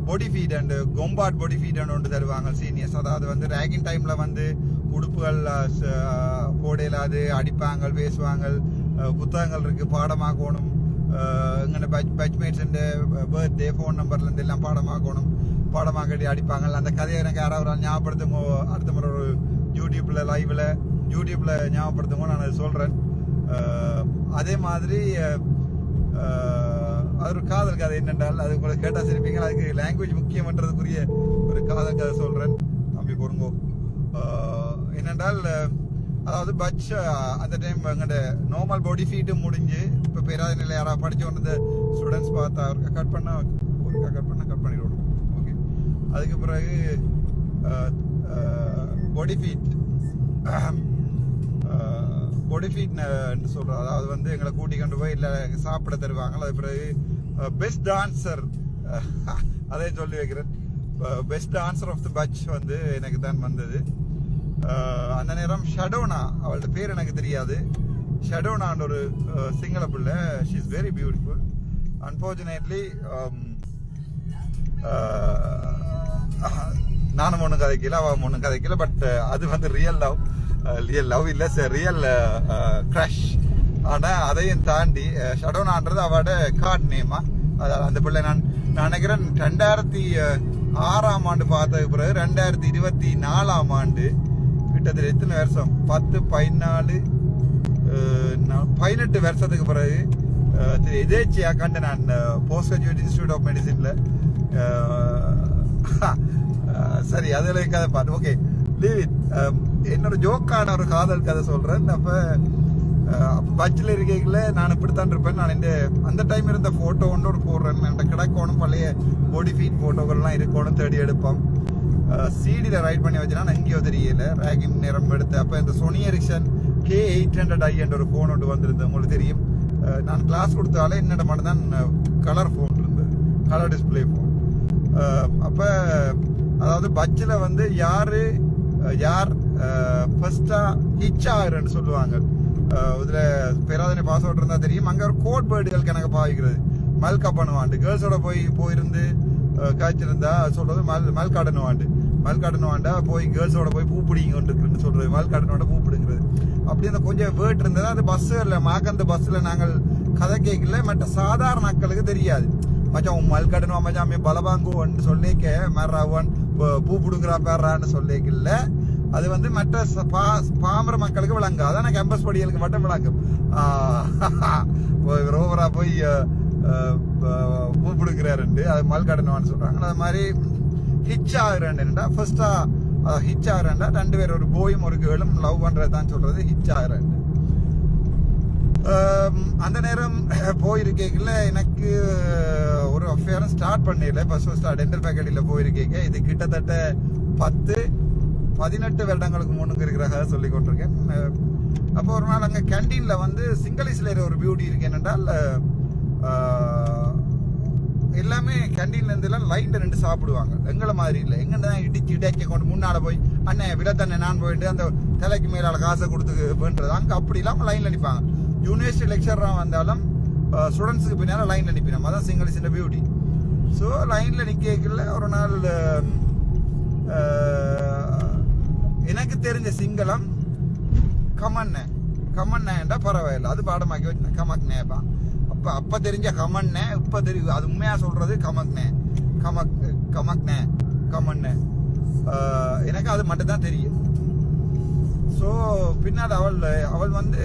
பாடி ஃபீட் அண்ட் கொம்பாட் பாடி ஃபீட் ஒன்று தருவாங்க சீனியர்ஸ். அதாவது வந்து ரேகிங் டைம்ல வந்து உடுப்புகள் போடையிலாது அடிப்பாங்க, பேசுவாங்க, புத்தகங்கள் இருக்கு பாடமாக்கணும், இங்கே பேட்ச்மேட்ஸ் பர்த்டே, ஃபோன் நம்பர்லேருந்து எல்லாம் பாடமாக்கணும். பாடமாக கட்டி அடிப்பாங்க. அந்த கதையை எனக்கு யாராவது ஞாபகப்படுத்துமோ அடுத்த முறை ஒரு யூடியூப்ல ஞாபகப்படுத்துமோ நான் அதை சொல்றேன். அதே மாதிரி அது ஒரு காதல் கதை என்னென்றால் அது உங்களுக்கு கேட்டா சிரிப்பீங்க. அதுக்கு லாங்குவேஜ் முக்கியம்ன்றதுக்குரிய ஒரு காதல் கதை சொல்றேன். தம்பி பொருங்கோ. என்னென்றால் அதாவது பட்ச் அந்த டைம் எங்கள்ட நார்மல் பாடி ஃபீட்டும் முடிஞ்சு இப்போ பேராதனையில் யாராவது படிச்சு கொண்டு ஸ்டூடெண்ட்ஸ் பார்த்தா அவருக்கு கட் பண்ணிடுவோம். ஓகே, அதுக்கு பிறகு பாடி ஃபீட்னு சொல்கிறோம். அதாவது வந்து எங்களை கூட்டி கொண்டு போய் இல்லை சாப்பிட தருவாங்க. அது பிறகு பெஸ்ட் டான்சர் அதே சொல்லி வைக்கிறேன். Best dancer of the batch வந்து எனக்கு தான் வந்தது. அந்த நேரம் ஷடோனா, அவளோட பேர் எனக்கு தெரியாது. ஷடோனான்ற ஒரு சிங்கள பிள்ளை. She is very beautiful. Unfortunately நானும் ஒன்றும் கதைக்கல, அவன் ஒன்றும் கதைக்கல. பட் அது வந்து ரியல் லவ் இல்லை, ரியல் க்ரஷ். ஆனால் அதையும் தாண்டி ஷடோனான்றது அவளோட கார்ட் நேமா. அதாவது அந்த பிள்ளை நான் நினைக்கிறேன் 2006ஆம் ஆண்டு பார்த்ததுக்கு பிறகு 2024ஆம் ஆண்டு கிட்டத்தட்ட எத்தனை வருஷம் 10, 14, 18 வருஷத்துக்கு பிறகு எதேச்சியா கண்டு நான் போஸ்ட் கிராஜுவேட் இன்ஸ்டிடியூட் ஆஃப் மெடிசின்ல சரி அதில் கதை பார்த்து ஓகே லீவ் இட். என்னோட ஜோக்கான ஒரு காதல் கதை சொல்றேன். அப்ப பட்ஜில் இருக்கைகள நான் இப்படித்தான் இருப்பேன். நான் அந்த டைம் இருந்த போட்டோ ஒன்று போடுறேன். என்கிட்ட கிடக்கணும் பழைய பாடி ஃபீட் போட்டோக்கள்லாம் இருக்கணும் தேடி எடுப்போம். சிடியில் ரைட் பண்ணி வச்சுனா எங்கேயோ தெரியல. ரேகிங் நேரம் எடுத்து அப்போ இந்த Sony Ericsson K800i என்ற ஒரு ஃபோன் ஒன்று வந்திருந்தது. உங்களுக்கு தெரியும், நான் கிளாஸ் கொடுத்தாலே என்னோட மட்டும் தான் கலர் ஃபோன் இருந்தது, கலர் டிஸ்பிளே ஃபோன். அப்போ அதாவது பட்ஜில் வந்து யார் ஃபர்ஸ்டா ஹிச் ஆகுறன்னு சொல்லுவாங்க. இதுல பேராதனை பாஸ்வேர்ட் இருந்தா தெரியும். அங்க ஒரு கோட் பேர்டுகளுக்கு எனக்கு பாவிக்கிறது மல்கா பண்ணுவாண்டு. கேர்ள்ஸோட போயிருந்து காய்ச்சிருந்தா சொல்றது மல்காடனுவாண்டா போய் கேர்ள்ஸோட போய் பூ பிடிங்க கொண்டு சொல்றது மல்காடனோட பூ பிடிங்கிறது. அப்படி அந்த கொஞ்சம் வேர்ட் இருந்தது. அது பஸ்ல மாக்கந்த பஸ்ல நாங்கள் கதை கேட்கல. மற்ற சாதாரண மக்களுக்கு தெரியாது. மச்சான் மல்காடனுவா மச்சான் பலவாங்குவோன்னு சொல்லிக்க மேராவன் பூ பிடுங்குறா பேர்றான்னு சொல்லிக்கல. அது வந்து மற்ற பாமர மக்களுக்கு விளங்கும். அதான் கேம்பஸ் படிகளுக்கு மட்டும் விளங்கும். ரோவரா போய் பூ பிடுக்கிறாருண்டு அது மல்காடனுவான்னு சொல்றாங்க. அது மாதிரி ஹிச் ஆகுறேன்டா ஃபர்ஸ்டா ஹிச் ஆகுறேன்டா 2 பேர் ஒரு போயும் ஒரு கேர்ளும் லவ் பண்றதுதான் சொல்றது ஹிச் ஆகுறேன். அந்த நேரம் போயிருக்கேக்கல எனக்கு ஒரு அஃபேரும் ஸ்டார்ட் பண்ணல. ஃபர்ஸ்ட் டென்டல் ஃபேக்கல்ட்டியில போயிருக்கேங்க. இது கிட்டத்தட்ட 10-18 வருடங்களுக்கு முன்னுக்கு இருக்கிறதாக சொல்லி கொண்டிருக்கேன். அப்போ ஒரு நாள் அங்கே கேன்டீன்ல வந்து சிங்களீஸ்ல ஒரு பியூட்டி இருக்கு. என்னென்றால் எல்லாமே கேன்டீன்ல இருந்து எல்லாம் லைன்ல நின்று சாப்பிடுவாங்க. எங்களை மாதிரி இல்லை. எங்கதான் இடைக்க கொண்டு முன்னால போய் அண்ணன் விடத்தண்ணே நான் போயிட்டு அந்த தலைக்கு மேலால காசை கொடுத்து பண்றது. அங்க அப்படி இல்லாம லைன்ல நிற்பாங்க. யூனிவர்சிட்டி லெக்சரா வந்தாலும் ஸ்டூடெண்ட்ஸுக்கு பின்னால லைன்ல நிற்பினோம். அதான் சிங்களீஸ் பியூட்டி. ஸோ லைன்ல நிற்கல ஒரு நாள் எனக்கு தெரிஞ்ச சிங்களம் கமன்னேண்டா பரவாயில்ல, அது பாடமாக்கி வச்சு கமக்னேப்பா. அப்ப தெரிஞ்ச கமன்னே இப்ப தெரியும். அது உண்மையா சொல்றது கமக்னே எனக்கு அது மட்டும் தான் தெரியும். ஸோ பின்னால் அவள் வந்து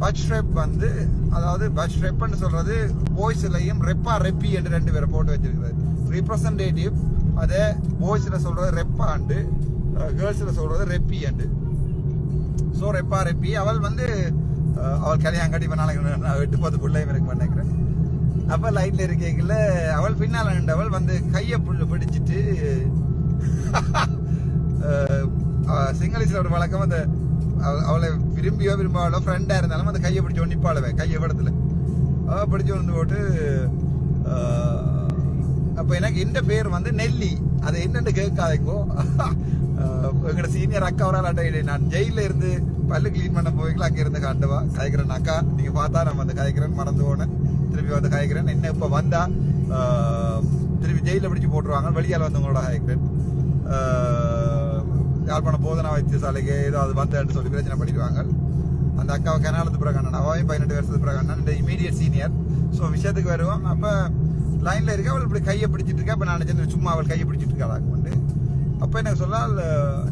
பட்ச் ரெப் வந்து அதாவது பட்ச் ரெப்னு சொல்றது பாய்ஸ்லயும் ரெப்பி என்று 2 பேரை போட்டு வச்சிருக்கிறது. ரிப்ரசன்டேட்டிவ் அதே பாய்ஸ்ல சொல்றது ரெப்பாண்டு, கேர்ள்ஸ்ல சொல்றது ரெப்பி அண்டு. ஸோ ரெப்பி அவள் வந்து அவள் கல்யாணம் கட்டி நாளைக்கு 8-10 பிள்ளையும் எனக்கு நினைக்கிறேன். அப்ப லைட்ல இருக்கேங்கல அவள் பின்னால நின்றவள் வந்து கையை பிடிச்சிட்டு சிங்களீஸ்ல ஒரு வழக்கம் அந்த அவளை விரும்பாவளோ ஃப்ரெண்டா இருந்தாலும் அந்த கையை பிடிச்சி ஒன்னிப்பாளவே கையை விடத்துல பிடிச்சி வந்து போட்டு. அப்ப எனக்கு இந்த பேர் வந்து நெல்லி. அது என்னன்னு கேட்காதீங்கோ. எங்களோட சீனியர் அக்கா ஒரு நான் ஜெயில இருந்து பல்லு கிளீன் பண்ண போய்க்கலாம். அங்க இருந்து காண்டவா கதைக்கிறேன் அக்கா, நீங்க பார்த்தா நம்ம வந்து கதைக்கிறேன் மறந்து போனேன், திருப்பி வந்து கதைக்கிறேன். என்ன இப்ப வந்தா திருப்பி ஜெயில பிடிச்சி போட்டுருவாங்க, வெளியால் வந்து உங்களோட கதைக்கிறேன். யாழ்ப்பாணம் போதனா வைத்தியசாலைக்கு ஏதாவது வந்தேன்னு சொல்லி பிரச்சனை பண்ணிடுவாங்க. அந்த அக்காவை கனாலத்து பிறகு அவாவையும் 18 வருஷத்துக்கு பிறகு இந்த இமீடியட் சீனியர். ஸோ விஷயத்துக்கு வருவோம். அப்போ லைன்ல இருக்க அவள் இப்படி கையை பிடிச்சிட்டு இருக்கா. அப்ப நான் நினைச்சேன் சும்மா அவள் கையை பிடிச்சிட்டு இருக்காளாங்க. அப்ப எனக்கு சொன்னால்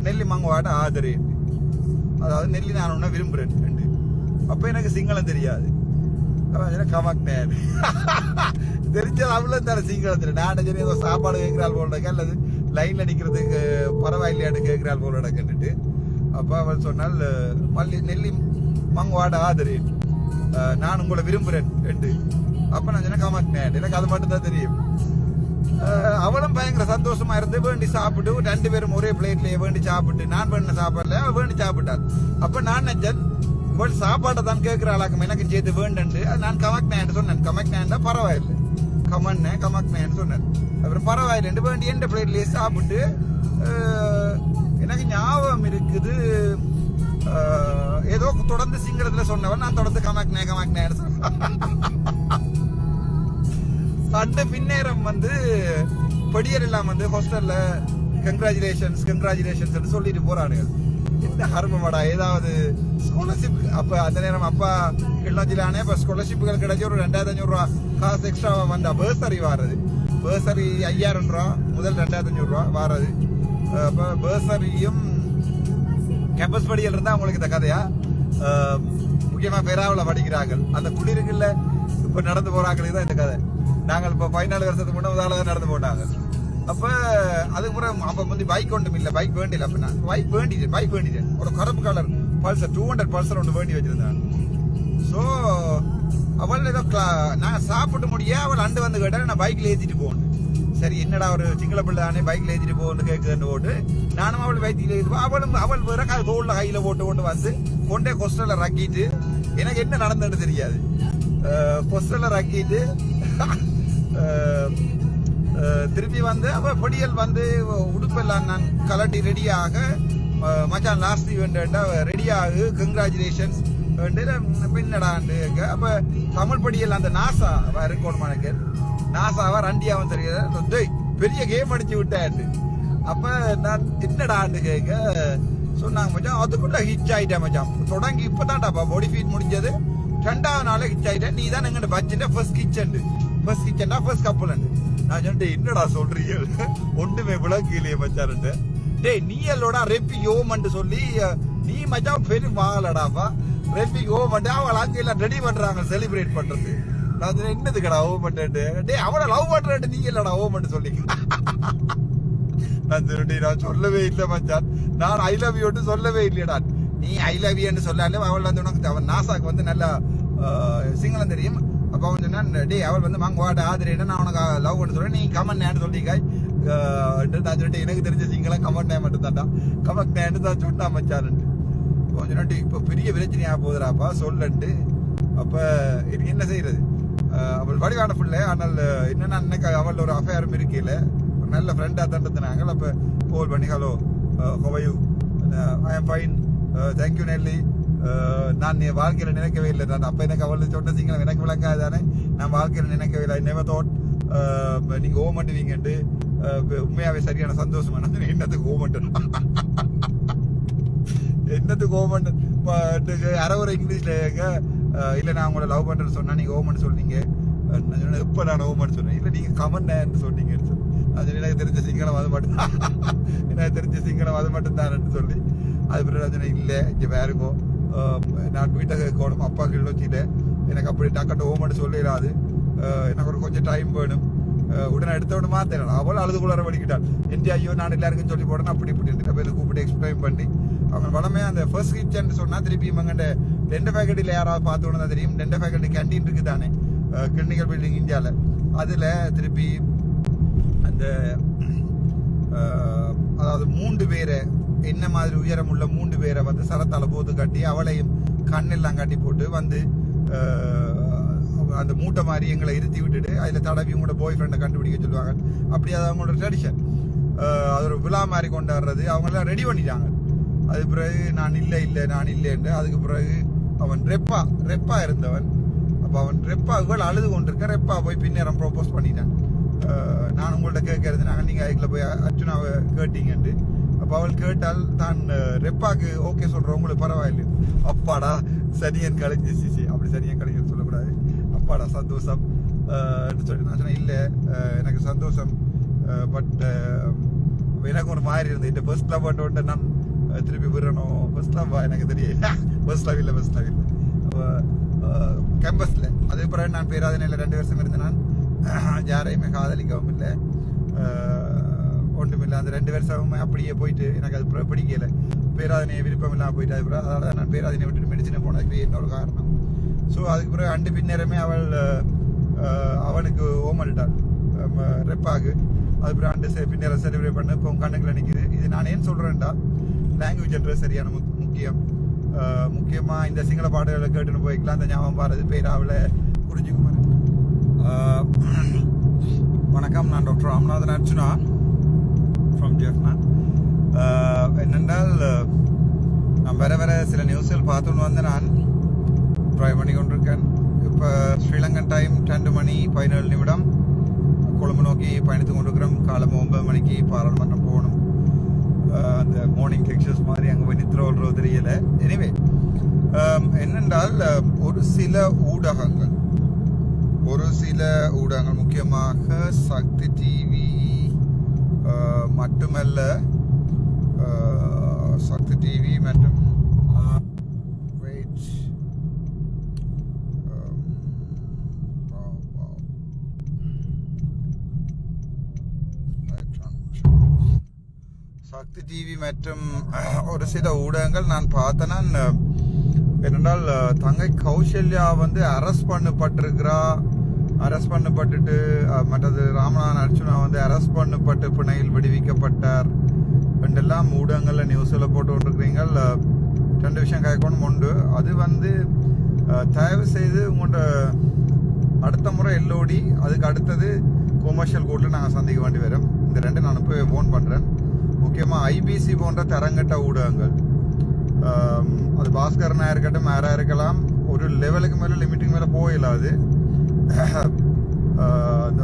நெல்லி மங்குவாட ஆதரவு, அதாவது நெல்லி நான் ஒன்ன விரும்புறேன். அப்ப எனக்கு சிங்களம் தெரியாது. கமக் நேர் தெரிஞ்சது அவ்வளவு தானே சிங்களம் தெரியும். நான் சரி ஏதோ சாப்பாடு கேட்கிறாள் போல அல்லது லைன்ல நிக்கிறதுக்கு பரவாயில்லையான்னு கேட்கிறாள் போல கண்டுட்டு. அப்ப அவள் சொன்னால் நெல்லி மங்குவாட ஆதரவு, நான் உங்களை விரும்புறேன் என்று. அப்ப நான் சொன்ன கமக் நேர், எனக்கு அது மட்டும் தான் தெரியும். அவளும் பயங்கர சந்தோஷமா இருந்து வேண்டி சாப்பிட்டு 2 பேரும் ஒரே பிளேட்லயே வேண்டி சாப்பிட்டு, நான் பண்ண சாப்பாடுல அவள் வேண்டி சாப்பிட்டாள். அப்ப நான் நினைச்சேன் இவள் சாப்பாட்டை தான் கேட்கிறாளாக்கும் எனக்கு சேர்த்து வேண்டு. நான் கமக்னேன்னு சொன்னேன். கமக்னேன் தான் பரவாயில்லை, கமக்னேன்னு சொன்னேன். அப்புறம் பரவாயில்லைன்னு வேண்டி எந்த பிளேட்லயே சாப்பிட்டு எனக்கு ஞாபகம் இருக்குது ஏதோ தொடர்ந்து சிங்களத்துல சொன்னவன் நான் தொடர்ந்து கமக்னேன்னு சொன்னேன். சண்டை பின்னேரம் படியர் எல்லாம் ஹாஸ்டல்ல கங்க்ராச்சுலேஷன்ஸ் சொல்லிட்டு போறானுங்க. என்ன ஹர்மமாடா, ஏதாவது ஸ்காலர்ஷிப். அப்ப அந்த நேரம் அப்பா கிள்ளஞ்சிலானே இப்ப ஸ்காலர்ஷிப்புகள் கிடைச்சி ஒரு 2500 ரூபா காசு எக்ஸ்ட்ரா வந்தா பேர்சரி வாரது. பேர்சரி 5000 ரூபா முதல் 2500 ரூபா வாரது. அப்ப பேர்சரியும் கேம்பஸ் படியல் இருந்தா அவங்களுக்கு இந்த கதையா. முக்கியமா பெராவில் படிக்கிறார்கள் அந்த குளிருக்குள்ள இப்ப நடந்து போறாங்களுக்கு தான் இந்த கதை. நாங்கள் இப்ப 14 வருஷத்துக்கு முன்ன முதலாக நடந்து போட்டாங்க. அப்ப அதுக்கு பிறகு அப்ப பைக் ஒன்றும் இல்லை, பைக் வேண்டியில. அப்ப நான் பைக் வேண்டிட்டேன் ஒரு கருப்பு கலர் பல்சர் 200 பல்சர் ஒன்று வேண்டி வச்சிருந்தேன். ஸோ அவள் ஏதோ நான் சாப்பிட்டு முடிய அவள் அண்டு வந்து கேட்டா நான் பைக்ல ஏற்றிட்டு போகணும். சரி என்னடா ஒரு சிங்கள பிள்ளை தானே பைக்ல ஏற்றிட்டு போகணும்னு கேட்குன்னு போட்டு நானும் அவள் பைக்கில் ஏற்றிட்டு அவள் வேற தோல்ல கையில போட்டு வந்து கொண்டே கொஸ்டல்ல ரக்கிட்டு எனக்கு என்ன நடந்ததுன்னு தெரியாது. கொஸ்டல்ல ரக்கிட்டு திருப்பி அவ பொடியல் உடுப்பெல்லாம் நான் கலட்டி ரெடியாக மச்சான் லாஸ்ட் ஈவெண்ட் ரெடியாகு கங்க்ராச்சுலேஷன்ஸ் பின்னடாண்டு. அப்ப தமிழ் படியல் அந்த நாசா இருக்கணும் எனக்கு நாசாவா ரண்டியாவும் தெரியாது பெரிய கேம் அடிச்சு விட்டாண்டு. அப்ப நான் என்னடாண்டு கேட்க சொன்னாங்க மச்சான் அதுக்குள்ள ஹிச் ஆயிட்டேன் மச்சான். தொடங்கி இப்பதான்டாப்பா பாடி ஃபீட் முடிஞ்சது 2வது நாள் ஹிச் ஆயிட்டேன். நீ தான் எங்கிட்ட பட்ஜெட் ஃபர்ஸ்ட் கிச்சன்டா ஃபர்ஸ்ட் கப்பல். நான் சொன்னேன் என்னடா சொல்றீங்க ஒன்றுமே விளக்கலையே மச்சான்ட்டு. டேய் நீ எல்லோடா ரெப்பி யோமன்ட்டு சொல்லி நீ மச்சான் பெரிய வாங்கலடாப்பா ரெப்பி யோமன்ட்டு அவள் அங்கே எல்லாம் ரெடி பண்றாங்க செலிப்ரேட் பண்றது. நான் சொன்னேன் என்னதுக்கடா ஓமன்ட்டு. டே அவளை லவ் பண்றேன் நீ இல்லடா ஓமன்ட்டு சொல்லி. நான் சொன்னேன் நான் சொல்லவே இல்லை மச்சான், நான் ஐ லவ் யூன்னு சொல்லவே இல்லையடா. நீ ஐ லவ் யூன்னு சொல்லாலே அவள் உனக்கு அவன் நாசாக்கு நல்லா சிங்களம் தெரியும். அப்ப அவன் சொன்னா டே அவள் மங்குவாட ஆதரேன்னு நான் உனக்கு லவ் பண்ண சொல்றேன், நீ கமன் நேன்னு சொல்லிக்காய். நான் சொல்லிட்டு எனக்கு தெரிஞ்ச சிங்களம் கமன் நே மட்டும் தான்டா, கமக் நேன்னு தான் சொன்னா மச்சான்ட்டு. அவன் சொன்னாட்டு இப்ப பெரிய பிரச்சனையா போகுதுடாப்பா சொல்லட்டு. அப்ப எனக்கு என்ன செய்யறது, அவள் வடிவான பிள்ளை. ஆனால் என்னன்னா அன்னைக்கு அவள் ஒரு அஃபேரும் இருக்கல, ஒரு நல்ல ஃப்ரெண்டா தண்டத்தினாங்க. அப்ப கால் பண்ணி hello how are you, I am fine, thank you நெல்லி. நான் வாழ்க்கையில நினைக்கவே இல்லை. நான் அப்ப எனக்கு அவள் சொன்ன சிங்களம் எனக்கு விளங்காது தானே. நான் வாழ்க்கையில நினைக்கவே இல்லை. I never thought நீங்க ஓமண்டுவீங்கன்ட்டு. உண்மையாவே சரியான சந்தோஷம். என்னத்துக்கு ஓமண்டு என்னத்துக்கு ஓமண்டு அரை இங்கிலீஷ்ல இல்ல நான் உங்களை லவ் பண்றேன்னு சொன்னா நீங்க ஓமன்னு சொல்றீங்க. இப்ப நான் ஓமன்னு சொன்னேன். இல்ல நீங்க கமன்னு சொன்னீங்கன்னு சொல்லி அது எனக்கு தெரிஞ்ச சிங்களம் அது மட்டும் எனக்கு தெரிஞ்ச சிங்களம் அது மட்டும் தானு சொல்லி அது பிறகு இல்ல இங்க வேறுங்கோ நான் வீட்டை கேட்கணும் அப்பா கிட்ட வச்சுட்டு எனக்கு அப்படி டக்கட்டு ஓமன்னு சொல்லிடாது, எனக்கு ஒரு கொஞ்சம் டைம் வேணும். உடனே எடுத்தோட மாத்தேன் அவள் அழுதுகுள்ளார வலிக்கிட்டாள். என்டி ஐயோ நான் எல்லாருக்கும் சொல்லி போடணும் அப்படி இப்படி பேர் கூப்பிட்டு எக்ஸ்பிளைன் பண்ணி அவங்க வளமே அந்த ஃபர்ஸ்ட் கிச்சன் சொன்னா திருப்பி இவங்க டென்ட ஃபேக்கல்ட்டில யாராவது பார்த்து தான் தெரியும். டென்ட ஃபேக்கல்ட்டி கேண்டீன் இருக்கு தானே கிளினிக்கல் பில்டிங் இந்தியாவில். அதுல திருப்பி அந்த அதாவது 3 பேரை என்ன மாதிரி உயரம் உள்ள 3 பேரை சரத்தால போது கட்டி அவளையும் கண்ணெல்லாம் கட்டி போட்டு அந்த மூட்டை மாதிரி எங்களை இருத்தி விட்டுட்டு அதுல தடவி உங்களோட பாய் ஃப்ரெண்டை கண்டுபிடிக்க சொல்லுவாங்க. அப்படி அது அவங்களோட ட்ரெடிஷன். அது ஒரு விழா மாதிரி கொண்டாடுறது. அவங்க எல்லாம் ரெடி பண்ணிட்டாங்க. அது பிறகு நான் இல்லைன்னு அதுக்கு பிறகு அவன் ரெப்பா இருந்தவன். அப்ப அவன் ரெப்பா இவள் அழுது கொண்டிருக்க ரெப்பா போய் பின்னேரம் ப்ரோபோஸ் பண்ணிட்டான். நான் உங்கள்ட்ட கேட்கறது நாங்கள் நீங்க அதுக்குள்ள போய் அர்ஜுனாவை கேட்டீங்கன்ட்டு. அப்ப அவள் கேட்டால் தான் ரெப்பாக்கு ஓகே சொல்றோம் உங்களுக்கு பரவாயில்லை. அப்பாடா சனியன் கலைஞ்சிச்சு. அப்படி சனியன் கலைஞர் சொல்லக்கூடாது. அப்பாடா சந்தோஷம் சொல்லி நான் சொன்னேன் இல்லை எனக்கு சந்தோஷம் பட் எனக்கு ஒரு மாதிரி இருந்தது இந்த பஸ் லவ் பண்ணிட்டு நான் திருப்பி விடணும் பஸ் லவ் எனக்கு தெரியல பஸ் லவ் இல்லை கேம்பஸில் அதே பிறகு நான் பேராதனையில் 2 வருஷம் இருந்தேன் நான் யாரையுமே காதலிக்கவும் இல்லை ஒன்றும் இல்லை அந்த 2 வருஷமுமே அப்படியே போயிட்டு எனக்கு அது பிடிக்கல பேராதனையை விருப்பம் இல்லாமல் போயிட்டு அது பிறகு அதனால நான் பேராதனையை விட்டுட்டு மெடிசனை போனதுக்கு இன்னொரு காரணம் ஸோ அதுக்கு பிறகு அண்டு பின்னரமே அவனுக்கு ஓமல்ட்டாள் ரெப்பாகு அது பிறகு அண்டு பின்னரை செலிப்ரேட் பண்ண இப்போ கண்ணுக்குள்ள நிற்கிது இது நான் ஏன் சொல்கிறேன்டா லாங்குவேஜ்ன்றது சரியான முக்கியம் முக்கியமாக இந்த சிங்கள பாடல்களை கேட்டுன்னு போய்க்கலாம் அந்த ஞாபகம் பாருது பேராவில் புரிஞ்சுக்குமார் வணக்கம் நான் டாக்டர் ராமநாதன் அர்ச்சுனா ஃப்ரம் ஜெஃப்னா என்னென்றால் நான் வேற சில நியூஸ்கள் பார்த்துன்னு வந்து நான் ட்ரை பண்ணி கொண்டிருக்கேன் இப்போ ஸ்ரீலங்கன் டைம் 10 மணி 17 நிமிடம் கொழும்பு நோக்கி பயணித்து கொண்டிருக்கிறோம் காலம் 9 மணிக்கு பாராளுமன்றம் போகணும் அந்த மார்னிங் லெக்சர்ஸ் மாதிரி அங்கே போய் நித்திர ஓடுறது தெரியல எனிவே என்னென்றால் ஒரு சில ஊடகங்கள் முக்கியமாக சக்தி டிவி மட்டுமல்ல சக்தி டிவி மற்றும் சக்தி டிவி மற்றும் ஒரு சில ஊடகங்கள் நான் பார்த்தேன்னா என்னென்றால் தங்கை கௌசல்யா வந்து அரெஸ்ட் பண்ணப்பட்டுட்டு மற்றது ராமநாதன் அர்ச்சுனா வந்து அரெஸ்ட் பண்ணப்பட்டு பிணையில் விடுவிக்கப்பட்டார் என்றெல்லாம் ஊடகங்களில் நியூஸில் போட்டு கொண்டிருக்கிறீங்க 2 விஷயம் கேட்கணும் உண்டு அது வந்து தயவு செய்து உங்களோட அடுத்த முறை எல்லோடி அதுக்கு அடுத்தது கொமர்ஷியல் கோர்ட்டில் நாங்கள் சந்திக்க வேண்டி வரும் இந்த 2 நான் இப்போ ஃபோன் பண்ணுறேன் முக்கியமாக ஐபிசி போன்ற தரங்கட்ட ஊடகங்கள் அது பாஸ்கரனா இருக்கட்டும் யாராக இருக்கலாம் ஒரு லெவலுக்கு மேலே லிமிட்டுக்கு மேலே போயிடாது இந்த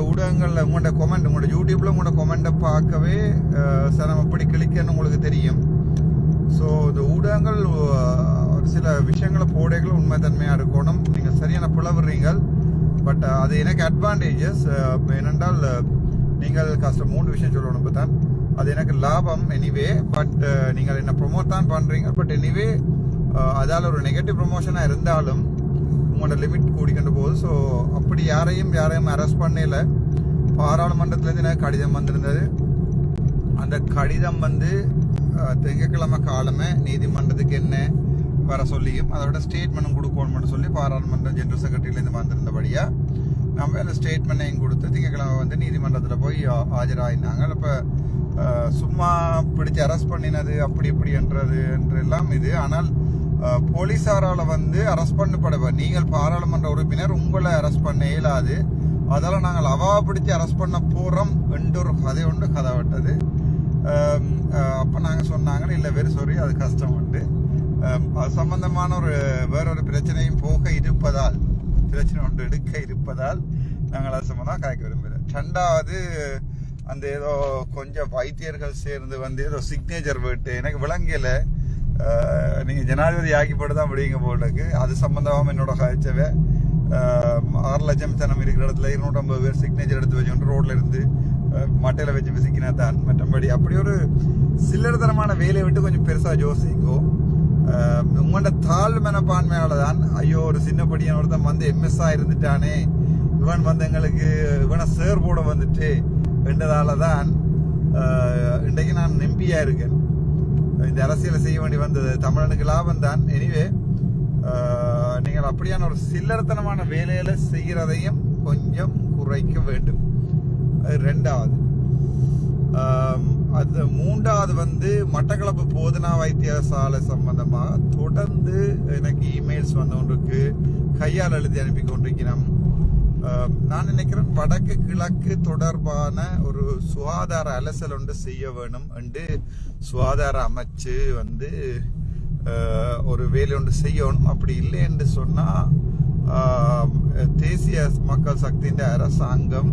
ஊடகங்களில் உங்களோட யூடியூப்பில் உங்களோட கொமெண்ட்டை பார்க்கவே நம்ம எப்படி கிளிக்கன்னு உங்களுக்கு தெரியும் ஸோ இந்த ஊடகங்கள் ஒரு சில விஷயங்களை போடைகள் உண்மைத்தன்மையாக இருக்கணும் நீங்கள் சரியான புலவுறீங்க பட் அது எனக்கு அட்வான்டேஜஸ் ஏனென்றால் நீங்கள் கஷ்டம் 3 விஷயம் சொல்லணும் இப்போ தான் அது எனக்கு லாபம் எனிவே பட் நீங்கள் என்ன ப்ரொமோட் தான் பண்ணுறீங்க பட் எனிவே அதால் ஒரு நெகட்டிவ் ப்ரொமோஷனாக இருந்தாலும் உங்களோட லிமிட் கூடிக்கொண்டு போகுது ஸோ அப்படி யாரையும் அரெஸ்ட் பண்ணல பாராளுமன்றத்துலேருந்து எனக்கு கடிதம் வந்திருந்தது அந்த கடிதம் வந்து திங்கட்கிழமை காலமே நீதிமன்றத்துக்கு என்ன வர சொல்லியும் அதோட ஸ்டேட்மெண்ட்டும் கொடுக்கணும்னு சொல்லி பாராளுமன்ற ஜெனரல் செக்ரட்டரியிலேருந்து வந்திருந்தபடியாக நம்ம அந்த ஸ்டேட்மெண்ட்டையும் கொடுத்து திங்கட்கிழமை வந்து நீதிமன்றத்தில் போய் ஆஜராகினாங்க இப்போ சும்மா பிடிச்சி அரெஸ்ட் பண்ணினது அப்படி என்றெல்லாம் இது ஆனால் போலீஸாரால் வந்து அரெஸ்ட் பண்ணப்படுவார் நீங்கள் பாராளுமன்ற உறுப்பினர் உங்களை அரெஸ்ட் பண்ண இயலாது அதெல்லாம் நாங்கள் அவா பிடிச்சி அரெஸ்ட் பண்ண போகிறோம் என்றொரு கதை விட்டது அப்போ நாங்கள் சொன்னாங்க இல்லை வெரி சாரி அது கஷ்டம் உண்டு அது சம்பந்தமான வேறொரு பிரச்சனையும் பிரச்சனை ஒன்று எடுக்க இருப்பதால் நாங்கள் அது சம்பந்தம் காய்க்க விரும்புகிறோம் 2வது அந்த ஏதோ கொஞ்சம் வைத்தியர்கள் சேர்ந்து வந்து ஏதோ சிக்னேச்சர் விட்டு எனக்கு விளங்கல நீங்கள் ஜனாதிபதி ஆக்கிப்பட்டு தான் விடுவீங்க போட்டுக்கு அது சம்பந்தமாக என்னோட காய்ச்சவை 6 லட்சம் ஜனம் இருக்கிற இடத்துல 250 பேர் சிக்னேச்சர் எடுத்து வச்சுக்கிட்டு ரோட்ல இருந்து மட்டையில் வச்சு விசிக்கினா தான் மற்றபடி அப்படி ஒரு சில்லறத்தனமான வேலையை விட்டு கொஞ்சம் பெருசாக யோசிங்கோ உங்களோட தாழ்வு மனப்பான்மையால தான் ஐயோ ஒரு சின்ன படியான ஒருத்தன் வந்து எம்எஸ்ஆ இருந்துட்டானே இவன் வந்து எங்களுக்கு இவனை சேர் போட வந்துட்டு என்றதால தான் இன்றைக்கு நான் எம்பியா இருக்கேன் இந்த அரசியலை செய்ய வேண்டி வந்தது தமிழனுக்கு லாபம் தான் எனிவே நீங்கள் அப்படியான ஒரு சில்லறத்தனமான வேலையில செய்கிறதையும் கொஞ்சம் குறைக்க வேண்டும் அது 2வது அது 3வது வந்து மட்டக்களப்பு போதனா வைத்தியசாலை சம்பந்தமாக தொடர்ந்து எனக்கு இமெயில்ஸ் வந்து கொண்டிருக்கு கையால் எழுதி அனுப்பி கொண்டிருக்கிறோம் நான் நினைக்கிறேன் வடக்கு கிழக்கு தொடர்பான ஒரு சுகாதார அலசல் ஒன்று செய்ய வேணும் என்று சுகாதார அமைச்சு வந்து ஒரு வேலை ஒன்று செய்யணும் அப்படி இல்லை என்று சொன்னால் தேசிய மக்கள் சக்தியின் அரசாங்கம்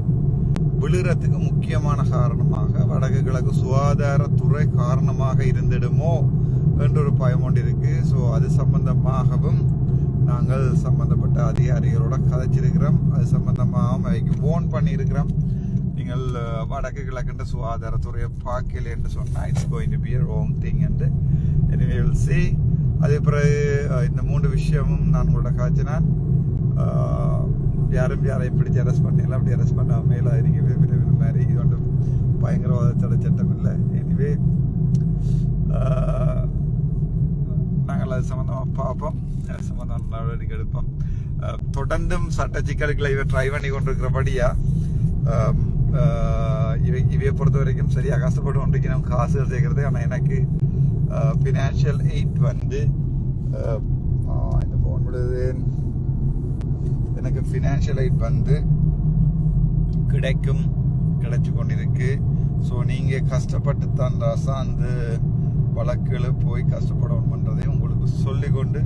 விழுறதுக்கு முக்கியமான காரணமாக வடக்கு கிழக்கு சுகாதாரத்துறை காரணமாக இருந்திடுமோ என்ற ஒரு பயம் ஒன்று இருக்கு ஸோ அது சம்பந்தமாகவும் நாங்கள் நாங்கள் சம்பந்தப்பட்ட அதிகாரிகளோட கதைச்சிருக்கிறோம். அது சம்பந்தமாக அவைக்கு போன் பண்ணியிருக்கிறோம். நீங்கள் வடக்கு கிழக்குன்ற சுகாதாரத்துறையை பார்க்கல என்று சொன்னால் it's going to be a wrong thing என்று anyway we'll see. அதே பிறகு இந்த 3 விஷயமும் நான் உங்களோட காய்ச்சினான். யாரையும் பிடிச்சி அரெஸ்ட் பண்ணல, அப்படி அரெஸ்ட் பண்ணாமல் மேலே இருக்கவே மாதிரி இது ஒன்றும் பயங்கரவாத தடை சட்டம் இல்லை. எனிவே நாங்கள் அது சம்மந்தமாக பார்ப்போம், அது சம்மந்தம் நடவடிக்கை எடுப்போம். தொடர்ந்தும் சட்ட சிக்கல்களை இவை ட்ரை பண்ணி கொண்டிருக்கிறபடியா இவையை பொறுத்த வரைக்கும் சரியாக கஷ்டப்பட்டு கொண்டிருக்கணும் காசு சேர்க்கறது. ஆனால் எனக்கு ஃபினான்ஷியல் எய்ட் வந்து இந்த ஃபோன் விடுது, எனக்கு ஃபினான்ஷியல் எய்ட் வந்து கிடைச்சு கொண்டிருக்கு. ஸோ நீங்கள் கஷ்டப்பட்டு தான் ராசா அந்த வழக்குகளை போய் கஷ்டப்படணுன்றதையும் உங்களுக்கு சொல்லிக்கொண்டு